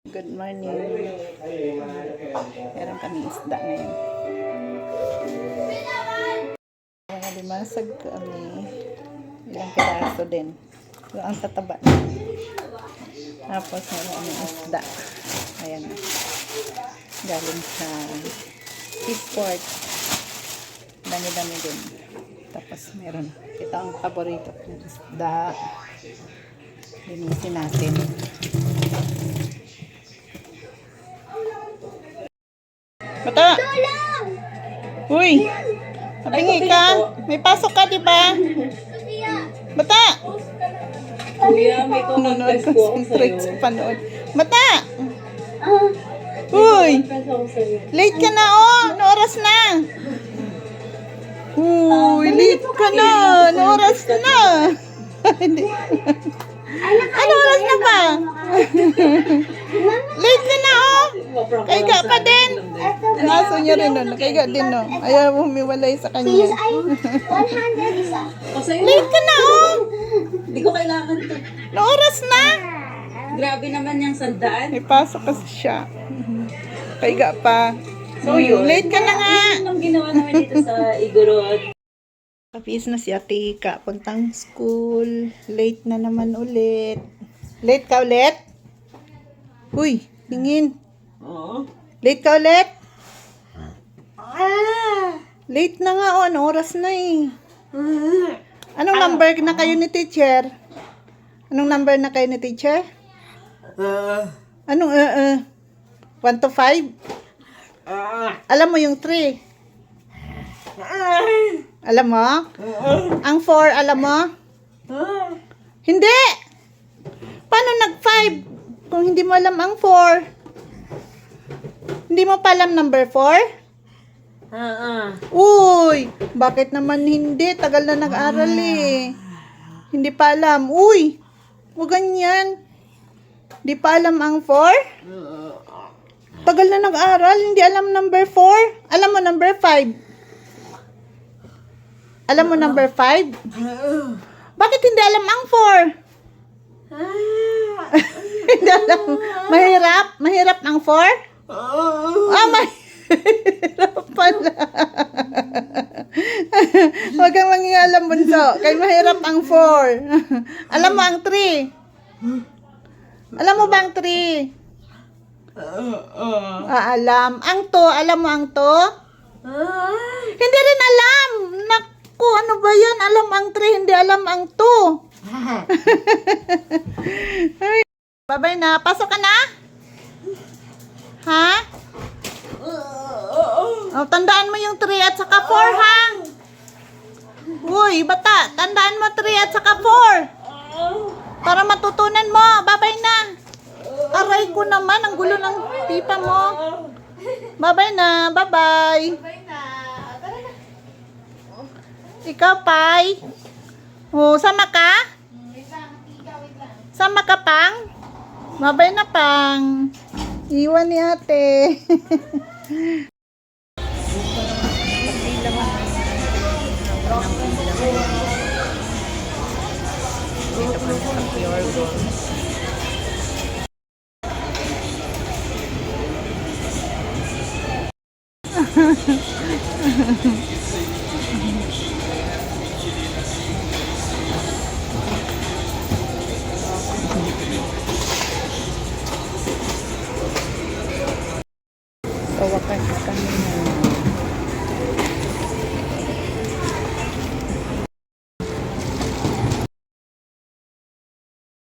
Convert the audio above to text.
Good morning. Meron kami isda ngayon. Mga limasag kami. Ilang piraso din. So, ang tataba. Tapos meron kami isda. Ayan. Galing sa seaport. Dami-dami din. Tapos meron. Ito ang paborito ng isda. Linisin natin. Bata! Uy! Mabingi ka? May pasok ka, di ba? Bata! Kuya, may congress po ako sa'yo. Sa panood. Bata! Uy! Late ka na, oh! Ano oras na? Uy, late ka na! Ano oras na? Ano oras na ba? Late ka na, oh! Kaiga pa din! Naso niya rin, no? Kaiga din, no? Ayaw humiwalay sa kanya. Late ka na, oh! Hindi ko kailangan to. Ano oras na? Grabe naman yung sandaan. May pasok kasi siya. Kaiga pa. So yun. Late ka na nga! Yun ang ginawa namin dito sa Igorot. Kapis na si Ate Ika, puntang school. Late na naman ulit. Late ka ulit? Uy, tingin. Oo. Late ka ulit? Late na nga, oh. Ano oras na eh. Anong number na kayo ni teacher? Anong number na kayo ni teacher? Anong 1 to 5? Alam mo yung 3? Alam mo? Ang 4, alam mo? Hindi! Paano nag-5? Kung hindi mo alam ang 4. Hindi mo pa alam number 4? Uy! Bakit naman hindi? Tagal na nag-aral eh. Hindi pa alam. Uy! Huwag ganyan. Hindi pa alam ang 4? Tagal na nag-aral. Hindi alam number 4? Alam mo number 5? Alam mo number 5? Bakit hindi alam ang 4? Hindi alam. Mahirap? Mahirap ang 4? Mahirap pala. Huwag kang mangingalam, bunso. Kaya mahirap ang 4. Alam mo ang 3? Alam mo ba ang 3? Alam. Ang 2, alam mo ang 2? Hindi rin alam. Naku, ano ba yan? Alam ang 3, hindi alam ang 2. Babay na. Pasok ka na? Ha? Oh, tandaan mo yung 3 at saka 4, ha? Uy, bata, tandaan mo 3 at saka 4. Para matutunan mo. Babay na. Aray ko naman, ang gulo ng pipa mo. Babay na. Bye-bye. Ikaw, Pai. Oh, sama ka? Sama ka, Pang? Babay na, Pang. Iwan ni ate. Dito pa sa Pure Gold. So, wakas kami na